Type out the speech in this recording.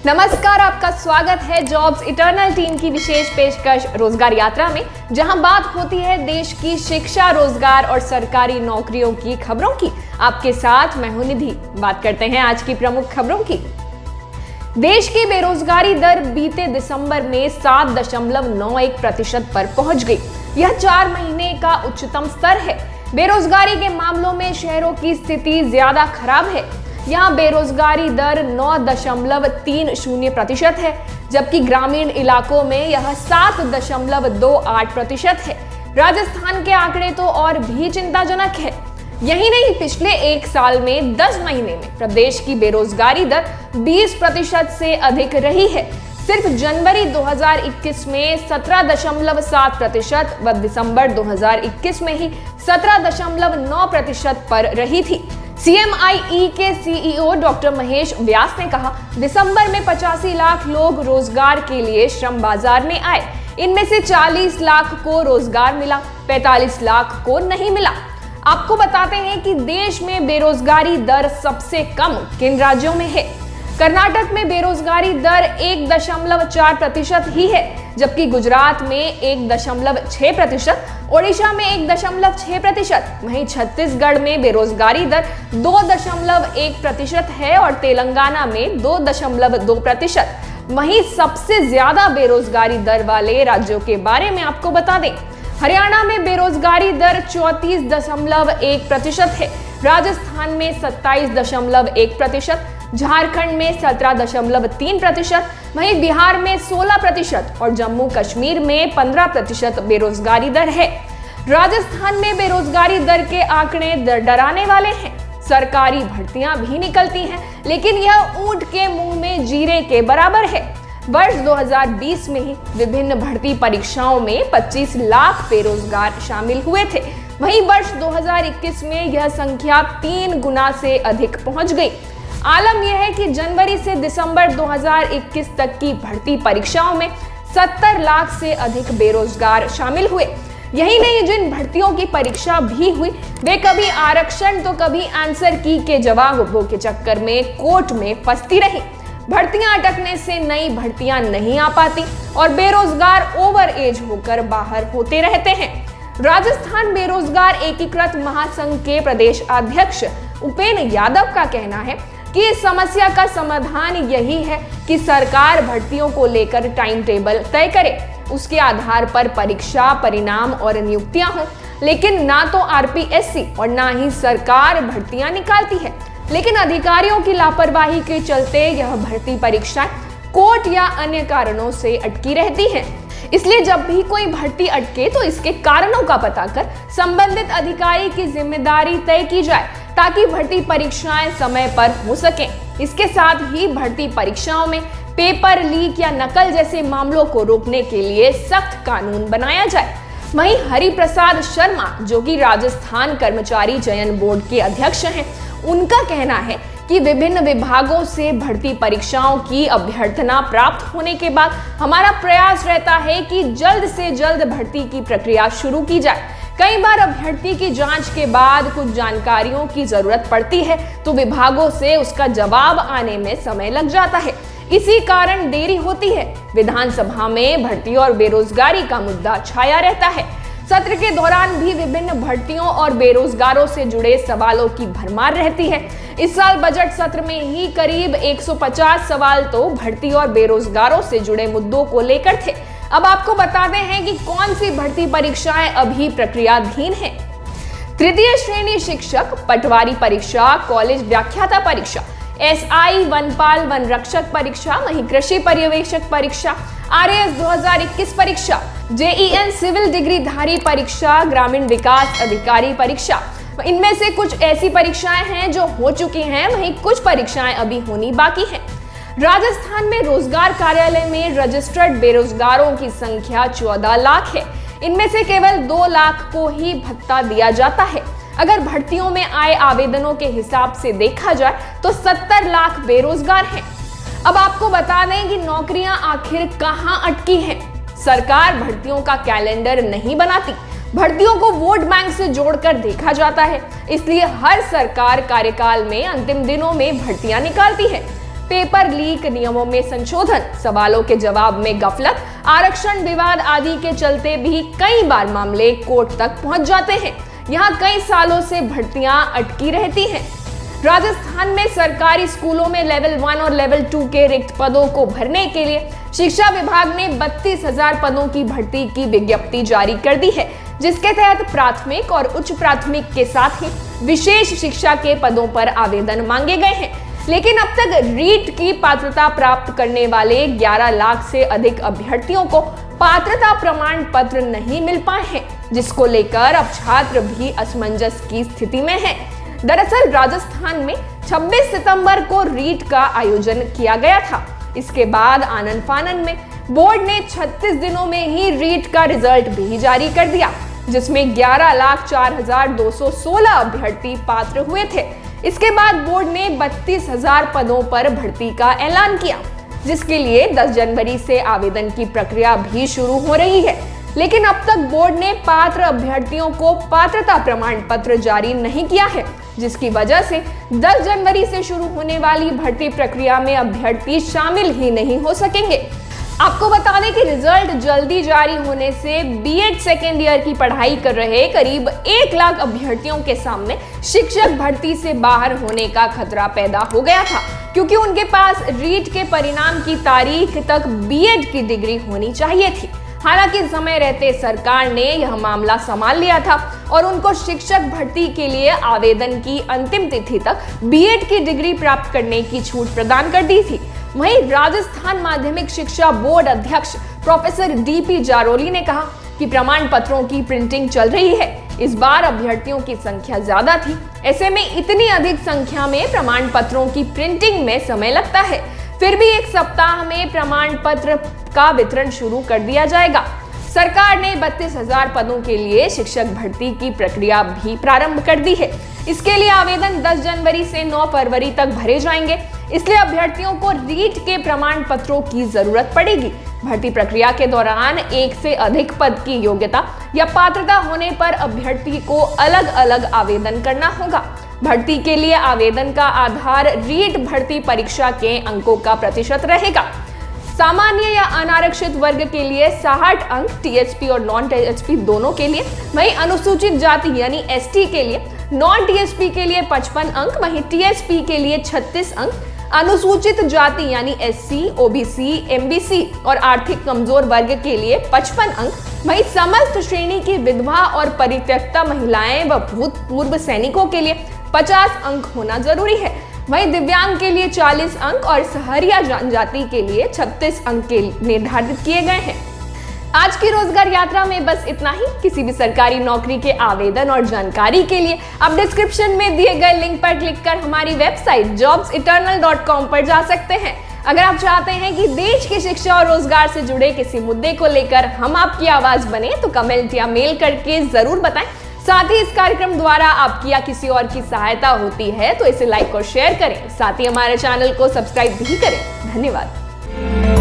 नमस्कार, आपका स्वागत है जॉब्स इटर्नल टीम की विशेष पेशकश रोजगार यात्रा में, जहां बात होती है देश की शिक्षा, रोजगार और सरकारी नौकरियों की खबरों की। आपके साथ मैं हूं निधि। बात करते हैं आज की प्रमुख खबरों की। देश की बेरोजगारी दर बीते दिसंबर में 7.91% पर पहुंच गई। यह 4 महीने का उच्चतम स्तर है। बेरोजगारी के मामलों में शहरों की स्थिति ज्यादा खराब है। यहाँ बेरोजगारी दर 9.30% है, जबकि ग्रामीण इलाकों में यह 7.28% है। राजस्थान के आंकड़े तो और भी चिंताजनक है। यही नहीं, पिछले 1 साल में 10 महीने में प्रदेश की बेरोजगारी दर 20% से अधिक रही है। सिर्फ जनवरी 2021 में 17.7% व दिसंबर 2021 में ही 17.9% पर रही थी। CMIE के CEO डॉक्टर महेश व्यास ने कहा, दिसंबर में 85 लाख लोग रोजगार के लिए श्रम बाजार में आए। इनमें से 40 लाख को रोजगार मिला, 45 लाख को नहीं मिला। आपको बताते हैं कि देश में बेरोजगारी दर सबसे कम किन राज्यों में है। कर्नाटक में बेरोजगारी दर 1.4% ही है, जबकि गुजरात में 1.6%, ओडिशा में 1.6%, वहीं छत्तीसगढ़ में बेरोजगारी दर 2.1% है और तेलंगाना में 2.2%। वहीं सबसे ज्यादा बेरोजगारी दर वाले राज्यों के बारे में आपको बता दें, हरियाणा में बेरोजगारी दर 34.1% है, राजस्थान में 27.1%, झारखंड में 17.3%, वहीं बिहार में 16% और जम्मू कश्मीर में 15% बेरोजगारी दर है। राजस्थान में बेरोजगारी दर के आंकड़े डराने वाले हैं। सरकारी भर्तियां भी निकलती हैं, लेकिन यह ऊंट के मुंह में जीरे के बराबर है। वर्ष 2020 में ही विभिन्न भर्ती परीक्षाओं में 25 लाख बेरोजगार शामिल हुए थे। वहीं वर्ष 2021 में यह संख्या 3 गुना से अधिक पहुंच गई। आलम यह है कि जनवरी से दिसंबर 2021 तक की भर्ती परीक्षाओं में 70 लाख से अधिक बेरोजगार शामिल हुए। यही नहीं, जिन भर्तियों की परीक्षा भी हुई वे कभी आरक्षण तो कभी आंसर की के जवाबों के चक्कर में कोर्ट में फंसती रही। भर्तियां अटकने से नई भर्तियां नहीं आ पाती और बेरोजगार ओवर एज होकर बाहर होते रहते हैं। राजस्थान बेरोजगार एकीकृत महासंघ के प्रदेश अध्यक्ष उपेंद्र यादव का कहना है कि इस समस्या का समाधान यही है कि सरकार भर्तियों को लेकर टाइम टेबल तय करे, उसके आधार पर परीक्षा, परिणाम और नियुक्तियां हों। लेकिन ना तो RPSC और ना ही सरकार भर्तियां निकालती है। लेकिन अधिकारियों की लापरवाही के चलते यह भर्ती परीक्षाएं कोर्ट या अन्य कारणों से अटकी रहती हैं। इसलिए जब भी कोई भर्ती अटके तो इसके कारणों का पता कर संबंधित अधिकारी की जिम्मेदारी तय की जाए, ताकि भर्ती परीक्षाएं समय पर हो सकें। इसके साथ ही भर्ती परीक्षाओं में पेपर लीक या नकल जैसे मामलों को रोकने के लिए सख्त कानून बनाया जाए। वहीं हरिप्रसाद शर्मा, जो कि राजस्थान कर्मचारी चयन बोर्ड के अध्यक्ष हैं, उनका कहना है कि विभिन्न विभागों से भर्ती परीक्षाओं की अभ्यर्थना प्राप्त होने के बाद हमारा प्रयास रहता है कि जल्द से जल्द भर्ती की प्रक्रिया शुरू की जाए। कई बार अभ्यर्थी की जांच के बाद कुछ जानकारियों की जरूरत पड़ती है तो विभागों से उसका जवाब आने में समय लग जाता है। इसी कारण देरी होती है। विधानसभा में भर्ती और बेरोजगारी का मुद्दा छाया रहता है। सत्र के दौरान भी विभिन्न भर्तियों और बेरोजगारों से जुड़े सवालों की भरमार रहती है। इस साल बजट सत्र में ही करीब 150 सवाल तो भर्ती और बेरोजगारों से जुड़े मुद्दों को लेकर थे। अब आपको बताते हैं कि कौन सी भर्ती परीक्षाएं अभी प्रक्रियाधीन हैं। तृतीय श्रेणी शिक्षक, पटवारी परीक्षा, कॉलेज व्याख्याता परीक्षा, SI वनपाल वन रक्षक परीक्षा, वहीं कृषि पर्यवेक्षक परीक्षा, RAS 2021 परीक्षा, JEN सिविल डिग्रीधारी परीक्षा, ग्रामीण विकास अधिकारी परीक्षा। इनमें से कुछ ऐसी परीक्षाएं हैं जो हो चुकी हैं, वहीं कुछ परीक्षाएं अभी होनी बाकी हैं। राजस्थान में रोजगार कार्यालय में रजिस्टर्ड बेरोजगारों की संख्या 14 लाख है। इनमें से केवल 2 लाख को ही भत्ता दिया जाता है। अगर भर्तियों में आए आवेदनों के हिसाब से देखा जाए तो 70 लाख बेरोजगार हैं। अब आपको बता दें कि नौकरियां आखिर कहां अटकी हैं। सरकार भर्तियों का कैलेंडर नहीं बनाती, भर्तियों को वोट बैंक से जोड़कर देखा जाता है। इसलिए हर सरकार कार्यकाल में अंतिम दिनों में भर्तियां निकालती है। पेपर लीक, नियमों में संशोधन, सवालों के जवाब में गफलत, आरक्षण विवाद आदि के चलते भी कई बार मामले कोर्ट तक पहुंच जाते हैं। यहाँ कई सालों से भर्तियां अटकी रहती हैं। राजस्थान में सरकारी स्कूलों में लेवल 1 और लेवल 2 के रिक्त पदों को भरने के लिए शिक्षा विभाग ने 32,000 पदों की भर्ती की विज्ञप्ति जारी कर दी है, जिसके तहत प्राथमिक और उच्च प्राथमिक के साथ ही विशेष शिक्षा के पदों पर आवेदन मांगे गए हैं। लेकिन अब तक रीट की पात्रता प्राप्त करने वाले 11 लाख से अधिक अभ्यर्थियों को पात्रता प्रमाण पत्र नहीं मिल पाए हैं, जिसको लेकर अब छात्र भी असमंजस की स्थिति में हैं। दरअसल राजस्थान में 26 सितंबर को रीट का आयोजन किया गया था। इसके बाद आनन फानन में बोर्ड ने 36 दिनों में ही रीट का रिजल्ट भी जारी कर दिया, जिसमें 11,04,216 अभ्यर्थी पात्र हुए थे। इसके बाद बोर्ड ने 32,000 पदों पर भर्ती का ऐलान किया, जिसके लिए 10 जनवरी से आवेदन की प्रक्रिया भी शुरू हो रही है। लेकिन अब तक बोर्ड ने पात्र अभ्यर्थियों को पात्रता प्रमाण पत्र जारी नहीं किया है, जिसकी वजह से 10 जनवरी से शुरू होने वाली भर्ती प्रक्रिया में अभ्यर्थी शामिल ही नहीं हो सकेंगे। आपको बता दें कि रिजल्ट जल्दी जारी होने से बीएड सेकेंड ईयर की पढ़ाई कर रहे करीब 1 लाख अभ्यर्थियों के सामने शिक्षक भर्ती से बाहर होने का खतरा पैदा हो गया था, क्योंकि उनके पास रीट के परिणाम की तारीख तक बीएड की डिग्री होनी चाहिए थी। हालांकि समय रहते सरकार ने यह मामला संभाल लिया था और उनको शिक्षक भर्ती के लिए आवेदन की अंतिम तिथि तक बीएड की डिग्री प्राप्त करने की छूट प्रदान कर दी थी। वहीं राजस्थान माध्यमिक शिक्षा बोर्ड अध्यक्ष प्रोफेसर डीपी जारोली ने कहा कि प्रमाण पत्रों की प्रिंटिंग चल रही है। इस बार अभ्यर्थियों की संख्या ज्यादा थी, ऐसे में इतनी अधिक संख्या में प्रमाण पत्रों की प्रिंटिंग में समय लगता है। फिर भी 1 सप्ताह में प्रमाण पत्र का वितरण शुरू कर दिया जाएगा। सरकार ने 32,000 पदों के लिए शिक्षक भर्ती की प्रक्रिया भी प्रारंभ कर दी है। इसके लिए आवेदन 10 जनवरी से 9 फरवरी तक भरे जाएंगे, इसलिए अभ्यर्थियों को रीट के प्रमाण पत्रों की जरूरत पड़ेगी। भर्ती प्रक्रिया के दौरान 1 से अधिक पद की योग्यता या पात्रता होने पर अभ्यर्थी को अलग अलग आवेदन करना होगा। भर्ती के लिए आवेदन का आधार रीट भर्ती परीक्षा के अंकों का प्रतिशत रहेगा। सामान्य या अनारक्षित वर्ग के लिए 60 अंक, टीएचपी और नॉन टीएचपी दोनों के लिए, वहीं अनुसूचित जाति यानी एसटी के लिए, नॉन टीएचपी के लिए 55 अंक, वहीं टीएचपी के लिए 36 अंक, अनुसूचित जाति यानी एससी, ओबीसी, एमबीसी और आर्थिक कमजोर वर्ग के लिए 55 अंक, वहीं समस्त श्रेणी की विधवा और परित्यक्ता महिलाएं व भूतपूर्व सैनिकों के लिए 50 अंक होना जरूरी है। वहीं दिव्यांग के लिए 40 अंक और सहरिया जनजाति के लिए 36 अंक निर्धारित किए गए हैं। आज की रोजगार यात्रा में बस इतना ही। किसी भी सरकारी नौकरी के आवेदन और जानकारी के लिए आप डिस्क्रिप्शन में दिए गए लिंक पर क्लिक कर हमारी वेबसाइट jobseternal.com पर जा सकते हैं। अगर आप चाहते हैं कि देश की शिक्षा और रोजगार से जुड़े किसी मुद्दे को लेकर हम आपकी आवाज बने, तो कमेंट या मेल करके जरूर बताएं। साथ ही इस कार्यक्रम द्वारा आपकी या किसी और की सहायता होती है तो इसे लाइक और शेयर करें। साथ ही हमारे चैनल को सब्सक्राइब भी करें। धन्यवाद।